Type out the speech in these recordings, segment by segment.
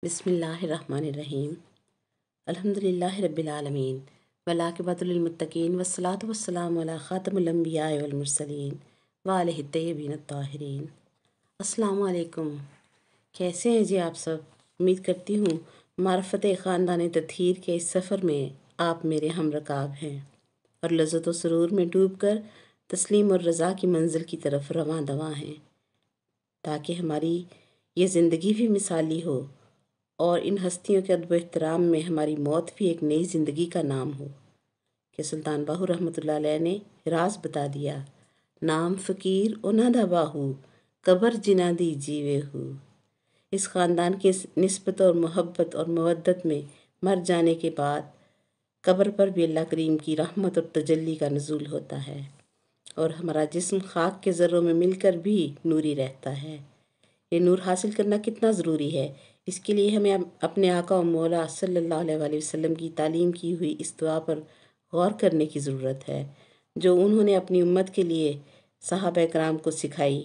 بسم اللہ الرحمن الرحیم الحمدللہ رب العالمین والعاقبۃ للمتقین والصلاۃ والسلام علی خاتم الانبیاء والمرسلین وآلہ الطیبین الطاہرین۔ السلام علیکم، کیسے ہیں جی آپ سب؟ امید کرتی ہوں معرفت خاندان تطہیر کے اس سفر میں آپ میرے ہم رکاب ہیں اور لذت و سرور میں ڈوب کر تسلیم اور رضا کی منزل کی طرف رواں دواں ہیں، تاکہ ہماری یہ زندگی بھی مثالی ہو اور ان ہستیوں کے ادب و احترام میں ہماری موت بھی ایک نئی زندگی کا نام ہو۔ کہ سلطان باہو رحمۃ اللہ علیہ نے راز بتا دیا، نام فقیر انہ دا باہو قبر جنہ دی جیوے ہو۔ اس خاندان کی نسبت اور محبت اور مودت میں مر جانے کے بعد قبر پر بھی اللہ کریم کی رحمت اور تجلی کا نزول ہوتا ہے، اور ہمارا جسم خاک کے ذروں میں مل کر بھی نوری رہتا ہے۔ یہ نور حاصل کرنا کتنا ضروری ہے، اس کے لیے ہمیں اپنے آقا و مولا صلی اللہ علیہ وآلہ وسلم کی تعلیم کی ہوئی اس دعا پر غور کرنے کی ضرورت ہے جو انہوں نے اپنی امت کے لیے صحابہ کرام کو سکھائی۔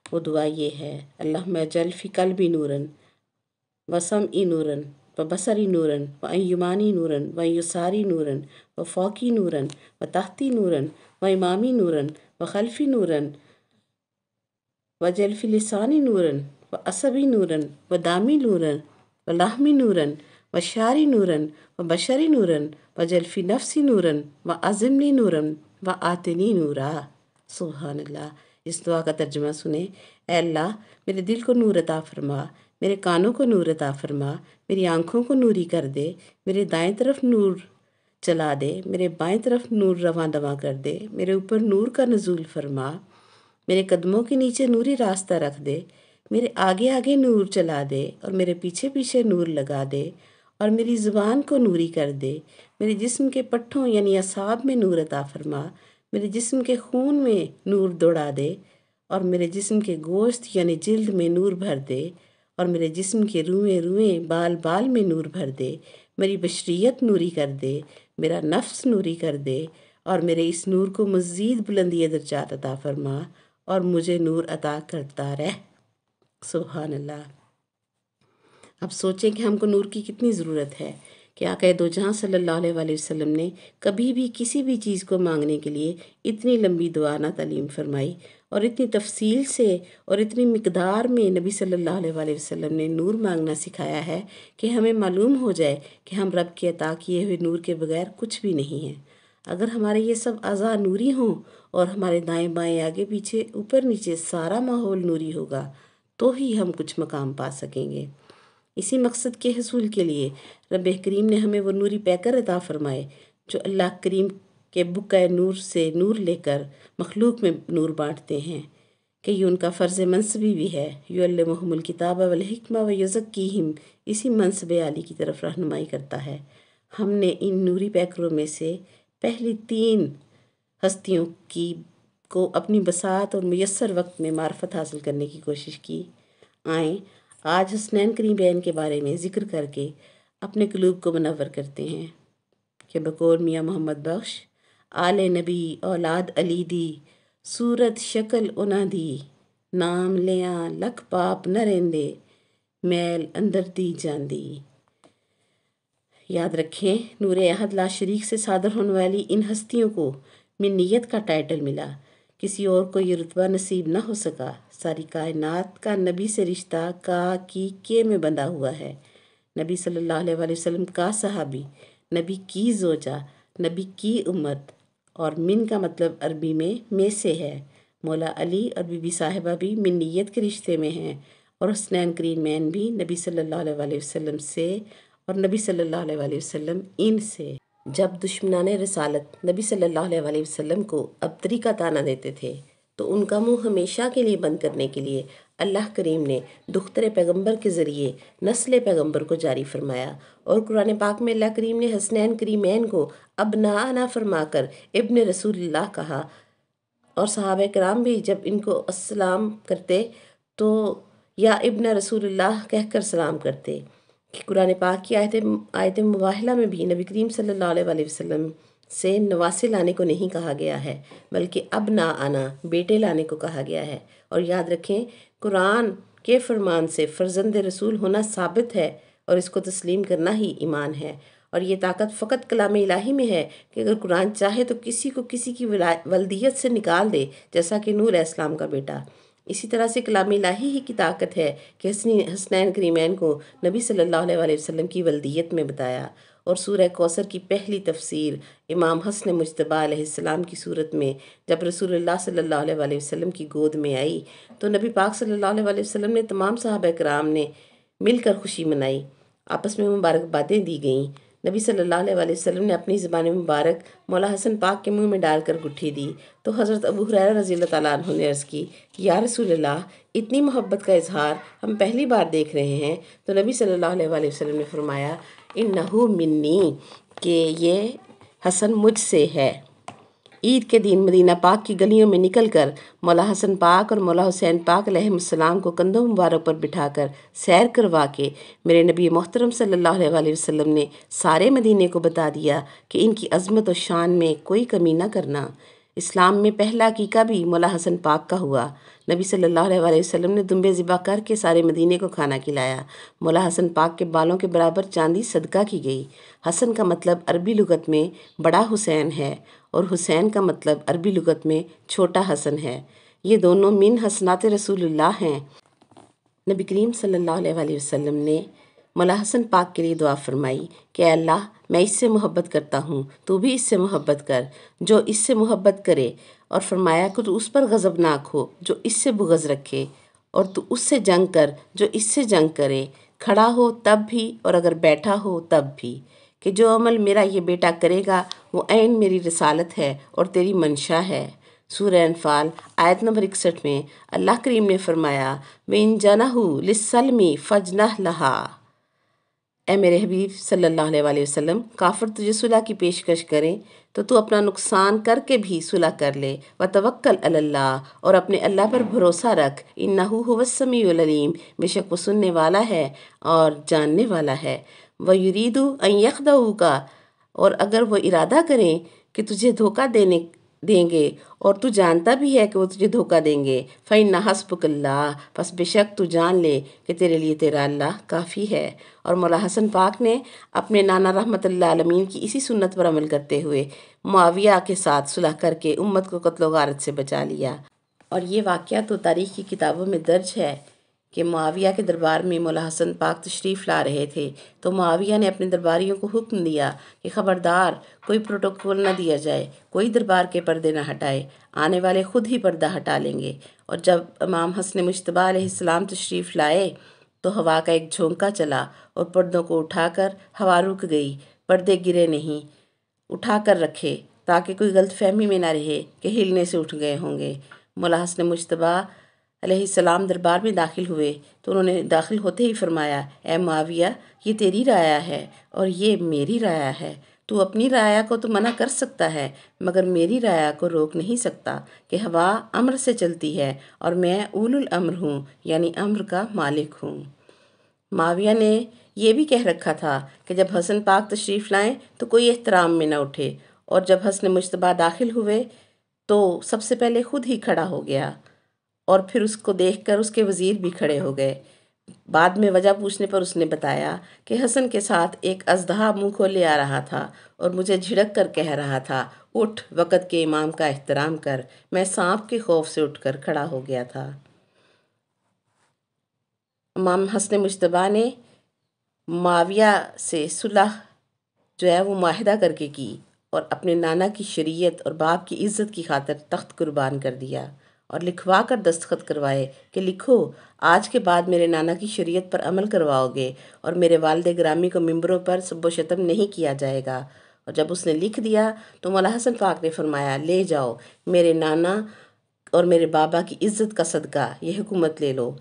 وہ دعا یہ ہے، اللہم اجعل فی قلبی نوراً و سمعی نوراً و بصری نوراً و عن یمانی نوراً و عن یساری نوراً و فوقی نوراً و تحتی نوراً و امامی نوراً و خلفی نوراً واجعل فی لسانی نوراً و عصبی نوراً و دامی نوراً و لحمی نوراً و شعری نوراً و بشری نوراً واجعل فی نفسی نوراً و عظمنی نوراً و آتنی نورا۔ سبحان اللہ۔ اس دعا کا ترجمہ سنیں۔ اے اللہ، میرے دل کو نور عطا فرما، میرے کانوں کو نور عطا فرما، میری آنکھوں کو نوری کر دے، میرے دائیں طرف نور چلا دے، میرے بائیں طرف نور رواں دواں کر دے، میرے اوپر نور کا نزول فرما، میرے قدموں کے نیچے نوری راستہ رکھ دے، میرے آگے آگے نور چلا دے اور میرے پیچھے پیچھے نور لگا دے، اور میری زبان کو نوری کر دے، میرے جسم کے پٹھوں یعنی اعصاب میں نور عطا فرما، میرے جسم کے خون میں نور دوڑا دے، اور میرے جسم کے گوشت یعنی جلد میں نور بھر دے، اور میرے جسم کے روئیں روئیں بال بال میں نور بھر دے، میری بشریت نوری کر دے، میرا نفس نوری کر دے، اور میرے اس نور کو مزید بلندی درجات عطا فرما اور مجھے نور عطا کرتا رہ۔ سبحان اللہ۔ اب سوچیں کہ ہم کو نور کی کتنی ضرورت ہے کہ آقا دو جہاں صلی اللہ علیہ وآلہ وسلم نے کبھی بھی کسی بھی چیز کو مانگنے کے لیے اتنی لمبی دعا نہ تعلیم فرمائی، اور اتنی تفصیل سے اور اتنی مقدار میں نبی صلی اللہ علیہ وآلہ وسلم نے نور مانگنا سکھایا ہے کہ ہمیں معلوم ہو جائے کہ ہم رب کے عطا کیے ہوئے نور کے بغیر کچھ بھی نہیں ہیں۔ اگر ہمارے یہ سب اعضاء نوری ہوں اور ہمارے دائیں بائیں آگے پیچھے اوپر نیچے سارا ماحول نوری ہوگا تو ہی ہم کچھ مقام پا سکیں گے۔ اسی مقصد کے حصول کے لیے رب کریم نے ہمیں وہ نوری پیکر عطا فرمائے جو اللہ کریم کے بقع نور سے نور لے کر مخلوق میں نور بانٹتے ہیں، کہ یہ ان کا فرض منصبی بھی ہے۔ یعلمہم الکتاب والحکمہ ویزکیہم، اسی منصب عالی کی طرف رہنمائی کرتا ہے۔ ہم نے ان نوری پیکروں میں سے پہلی 3 ہستیوں کو اپنی بساط اور میسر وقت میں معرفت حاصل کرنے کی کوشش کی۔ آئیں آج حسنین کریمین کے بارے میں ذکر کر کے اپنے قلوب کو منور کرتے ہیں کہ بقول میاں محمد بخش، آل نبی اولاد علی دی، صورت شکل انہ دی، نام لیاں لکھ پاپ نہ رہندے، میل اندر دی جاندی۔ یاد رکھیں، نور احد لا شریک سے صادر ہونے والی ان ہستیوں کو منیت کا ٹائٹل ملا، کسی اور کو یہ رتبہ نصیب نہ ہو سکا۔ ساری کائنات کا نبی سے رشتہ کا کی کے میں بندھا ہوا ہے۔ نبی صلی اللہ علیہ وآلہ وسلم کا صحابی، نبی کی زوجہ، نبی کی امت، اور من کا مطلب عربی میں سے ہے۔ مولا علی اور بی بی صاحبہ بھی منیت کے رشتے میں ہیں، اور حسنین کریمین بھی نبی صلی اللہ علیہ وآلہ وسلم سے اور نبی صلی اللہ علیہ وآلہ وسلم ان سے۔ جب دشمنان رسالت نبی صلی اللہ علیہ وآلہ وسلم کو ابتری کا طعنہ دیتے تھے تو ان کا منہ ہمیشہ کے لیے بند کرنے کے لیے اللہ کریم نے دختر پیغمبر کے ذریعے نسل پیغمبر کو جاری فرمایا، اور قرآن پاک میں اللہ کریم نے حسنین کریمین کو ابناءنا فرما کر ابن رسول اللہ کہا، اور صحابہ کرام بھی جب ان کو السلام کرتے تو یا ابن رسول اللہ کہہ کر سلام کرتے۔ کہ قرآن پاک کی آیت مباہلہ میں بھی نبی کریم صلی اللہ علیہ وآلہ وسلم سے نواسے لانے کو نہیں کہا گیا ہے، بلکہ ابناءنا بیٹے لانے کو کہا گیا ہے۔ اور یاد رکھیں، قرآن کے فرمان سے فرزند رسول ہونا ثابت ہے اور اس کو تسلیم کرنا ہی ایمان ہے، اور یہ طاقت فقط کلام الہی میں ہے کہ اگر قرآن چاہے تو کسی کو کسی کی ولدیت سے نکال دے، جیسا کہ نوح علیہ السلام کا بیٹا۔ اسی طرح سے کلام الہی ہی کی طاقت ہے کہ حسنین کریمین کو نبی صلی اللہ علیہ وسلم کی ولدیت میں بتایا، اور سورہ کوثر کی پہلی تفسیر امام حسن مجتبی علیہ السلام کی صورت میں جب رسول اللہ صلی اللہ علیہ وسلم کی گود میں آئی تو نبی پاک صلی اللہ علیہ وسلم نے تمام صحابہ کرام نے مل کر خوشی منائی، آپس میں مبارکبادیں دی گئیں۔ نبی صلی اللہ علیہ وسلم نے اپنی زبان مبارک مولا حسن پاک کے منہ میں ڈال کر گٹھی دی تو حضرت ابو ہریرہ رضی اللہ تعالیٰ عنہ نے عرض کی، یا رسول اللہ، اتنی محبت کا اظہار ہم پہلی بار دیکھ رہے ہیں۔ تو نبی صلی اللہ علیہ وسلم نے فرمایا، انہو منی، کہ یہ حسن مجھ سے ہے۔ عید کے دن مدینہ پاک کی گلیوں میں نکل کر مولا حسن پاک اور مولا حسین پاک علیہ السلام کو کندھوں مبارک پر بٹھا کر سیر کروا کے میرے نبی محترم صلی اللہ علیہ وسلم نے سارے مدینے کو بتا دیا کہ ان کی عظمت و شان میں کوئی کمی نہ کرنا۔ اسلام میں پہلا عقیقہ بھی مولا حسن پاک کا ہوا۔ نبی صلی اللہ علیہ وسلم نے دمبے ذبح کر کے سارے مدینے کو کھانا کھلایا۔ مولا حسن پاک کے بالوں کے برابر چاندی صدقہ کی گئی۔ حسن کا مطلب عربی لغت میں بڑا حسین ہے اور حسین کا مطلب عربی لغت میں چھوٹا حسن ہے۔ یہ دونوں من حسنات رسول اللہ ہیں۔ نبی کریم صلی اللہ علیہ وسلم نے مولا حسن پاک کے لیے دعا فرمائی کہ اے اللہ، میں اس سے محبت کرتا ہوں، تو بھی اس سے محبت کر جو اس سے محبت کرے، اور فرمایا کہ تو اس پر غضبناک ہو جو اس سے بغض رکھے، اور تو اس سے جنگ کر جو اس سے جنگ کرے، کھڑا ہو تب بھی اور اگر بیٹھا ہو تب بھی، کہ جو عمل میرا یہ بیٹا کرے گا وہ عین میری رسالت ہے اور تیری منشا ہے۔ سورہ انفال آیت نمبر 61 میں اللہ کریم نے فرمایا، وَإِن جَنَحُوا لِلسَّلْمِ فَاجْنَحْ لَهَا۔ اے میرے حبیب صلی اللہ علیہ وسلم، کافر تجھے صلح کی پیشکش کریں تو تو اپنا نقصان کر کے بھی صلح کر لے، وَتَوَكَّلْ عَلَى اللَّهِ، اور اپنے اللہ پر بھروسہ رکھ، إِنَّهُ هُوَ السَّمِيعُ الْعَلِيمُ، بے شک وہ سننے والا ہے اور جاننے والا ہے۔ وَيُرِيدُ أَن يَخْدَعُوكَ، اور اگر وہ ارادہ کریں کہ تجھے دھوکہ دیں گے اور تو جانتا بھی ہے کہ وہ تجھے دھوکہ دیں گے، فَإِنَّ حَسْبُكَ اللَّهُ، پس بے شک تو جان لے کہ تیرے لیے تیرا اللہ کافی ہے۔ اور مولا حسن پاک نے اپنے نانا رحمت اللہ عالمین کی اسی سنت پر عمل کرتے ہوئے معاویہ کے ساتھ صلح کر کے امت کو قتل و غارت سے بچا لیا۔ اور یہ واقعہ تو تاریخ کی کتابوں میں درج ہے کہ معاویہ کے دربار میں مولا حسن پاک تشریف لا رہے تھے تو معاویہ نے اپنے درباریوں کو حکم دیا کہ خبردار کوئی پروٹوکول نہ دیا جائے، کوئی دربار کے پردے نہ ہٹائے، آنے والے خود ہی پردہ ہٹا لیں گے۔ اور جب امام حسن مجتبی علیہ السلام تشریف لائے تو ہوا کا ایک جھونکا چلا اور پردوں کو اٹھا کر ہوا رک گئی، پردے گرے نہیں، اٹھا کر رکھے تاکہ کوئی غلط فہمی میں نہ رہے کہ ہلنے سے اٹھ گئے ہوں گے۔ مولا حسن مجتبی علیہ السلام دربار میں داخل ہوئے تو انہوں نے داخل ہوتے ہی فرمایا، اے معاویہ، یہ تیری رعایا ہے اور یہ میری رعایا ہے، تو اپنی رعایا کو تو منع کر سکتا ہے مگر میری رعایا کو روک نہیں سکتا کہ ہوا امر سے چلتی ہے اور میں اول الامر ہوں، یعنی امر کا مالک ہوں۔ معاویہ نے یہ بھی کہہ رکھا تھا کہ جب حسن پاک تشریف لائیں تو کوئی احترام میں نہ اٹھے، اور جب حسن مجتبی داخل ہوئے تو سب سے پہلے خود ہی کھڑا ہو گیا اور پھر اس کو دیکھ کر اس کے وزیر بھی کھڑے ہو گئے۔ بعد میں وجہ پوچھنے پر اس نے بتایا کہ حسن کے ساتھ ایک اژدہا منہ کھولے آ رہا تھا اور مجھے جھڑک کر کہہ رہا تھا، اٹھ، وقت کے امام کا احترام کر۔ میں سانپ کے خوف سے اٹھ کر کھڑا ہو گیا تھا۔ امام حسن مجتبی نے معاویہ سے صلح جو ہے وہ معاہدہ کر کے کی اور اپنے نانا کی شریعت اور باپ کی عزت کی خاطر تخت قربان کر دیا اور لکھوا کر دستخط کروائے کہ لکھو، آج کے بعد میرے نانا کی شریعت پر عمل کرواؤ گے اور میرے والد گرامی کو ممبروں پر سب و شتم نہیں کیا جائے گا۔ اور جب اس نے لکھ دیا تو مولا حسن پاک نے فرمایا، لے جاؤ، میرے نانا اور میرے بابا کی عزت کا صدقہ یہ حکومت لے لو۔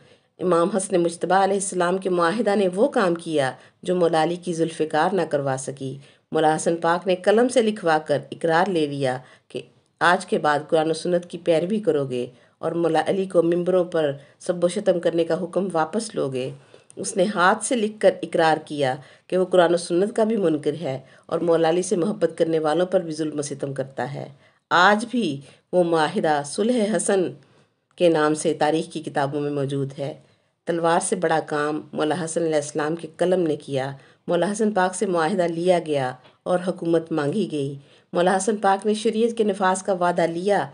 امام حسن مجتبی علیہ السلام کے معاہدہ نے وہ کام کیا جو مولا علی کی ذوالفقار نہ کروا سکی۔ مولا حسن پاک نے قلم سے لکھوا کر اقرار لے لیا کہ آج کے بعد قرآن و سنت کی پیروی کرو گے اور مولا علی کو ممبروں پر سب و شتم کرنے کا حکم واپس لو گے۔ اس نے ہاتھ سے لکھ کر اقرار کیا کہ وہ قرآن و سنت کا بھی منکر ہے اور مولا علی سے محبت کرنے والوں پر بھی ظلم و ستم کرتا ہے۔ آج بھی وہ معاہدہ صلح حسن کے نام سے تاریخ کی کتابوں میں موجود ہے۔ تلوار سے بڑا کام مولا حسن علیہ السلام کے قلم نے کیا۔ مولا حسن پاک سے معاہدہ لیا گیا اور حکومت مانگی گئی۔ مولا حسن پاک نے شریعت کے نفاذ کا وعدہ لیا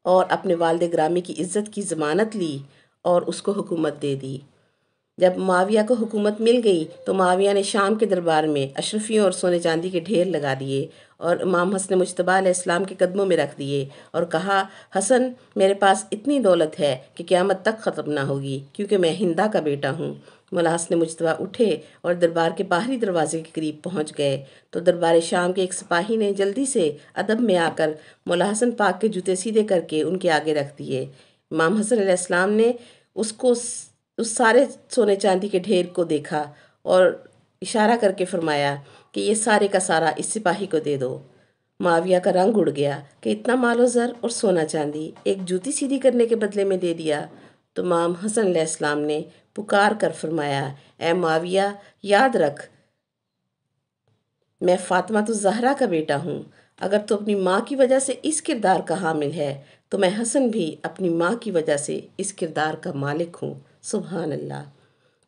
اور اپنے والد گرامی کی عزت کی ضمانت لی اور اس کو حکومت دے دی۔ جب معاویہ کو حکومت مل گئی تو معاویہ نے شام کے دربار میں اشرفیوں اور سونے چاندی کے ڈھیر لگا دیے اور امام حسن مجتبیٰ علیہ السلام کے قدموں میں رکھ دیے اور کہا، حسن میرے پاس اتنی دولت ہے کہ قیامت تک ختم نہ ہوگی، کیونکہ میں ہندا کا بیٹا ہوں۔ مولا حسن مجتبیٰ اٹھے اور دربار کے باہری دروازے کے قریب پہنچ گئے تو دربار شام کے ایک سپاہی نے جلدی سے ادب میں آ کر مولا حسن پاک کے جوتے سیدھے کر کے ان کے آگے رکھ دیے۔ امام حسن علیہ السلام نے اس سارے سونے چاندی کے ڈھیر کو دیکھا اور اشارہ کر کے فرمایا کہ یہ سارے کا سارا اس سپاہی کو دے دو۔ معاویہ کا رنگ اڑ گیا کہ اتنا مال و زر اور سونا چاندی ایک جوتی سیدھی کرنے کے بدلے میں دے دیا۔ تو امام حسن علیہ السلام نے پکار کر فرمایا، اے معاویہ، یاد رکھ میں فاطمہ الزہرا کا بیٹا ہوں۔ اگر تو اپنی ماں کی وجہ سے اس کردار کا حامل ہے تو میں حسن بھی اپنی ماں کی وجہ سے اس کردار کا مالک ہوں۔ سبحان اللہ۔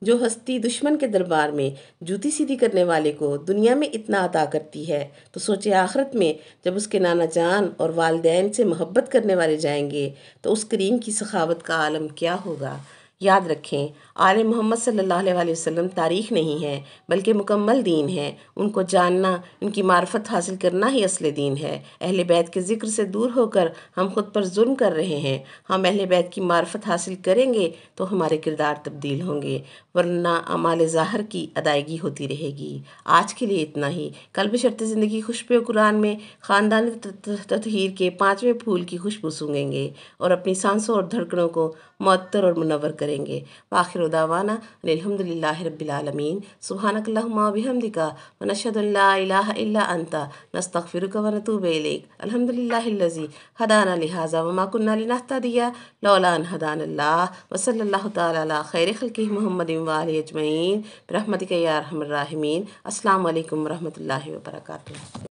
جو ہستی دشمن کے دربار میں جوتی سیدھی کرنے والے کو دنیا میں اتنا عطا کرتی ہے تو سوچے آخرت میں جب اس کے نانا جان اور والدین سے محبت کرنے والے جائیں گے تو اس کریم کی سخاوت کا عالم کیا ہوگا۔ یاد رکھیں، آل محمد صلی اللہ علیہ وسلم تاریخ نہیں ہے بلکہ مکمل دین ہے۔ ان کو جاننا، ان کی معرفت حاصل کرنا ہی اصل دین ہے۔ اہل بیت کے ذکر سے دور ہو کر ہم خود پر ظلم کر رہے ہیں۔ ہم اہل بیت کی معرفت حاصل کریں گے تو ہمارے کردار تبدیل ہوں گے، ورنہ اعمال ظاہر کی ادائیگی ہوتی رہے گی۔ آج کے لیے اتنا ہی۔ کل بشرط زندگی خوشبو قرآن میں خاندانی تطہیر کے 5ویں پھول کی خوشبو سونگھیں گے اور اپنی سانسوں اور دھڑکنوں کو معطر اور منور کریں گے۔ وآخر دعوانا ان الحمد للہ رب العالمین۔ سبحانک اللہم و بحمدک ونشہد ان لا الہ الا انت نستغفرک ونتوب الیک۔ الحمد للہ الذی ہدانا لہذا وما کنا لنہتدی لولا ان ہدانا اللہ، وصلی اللہ تعالی علی خیر خلقہ محمد وآلہ اجمعین برحمتک یا ارحم الراحمین۔ السلام علیکم ورحمۃ اللہ وبرکاتہ۔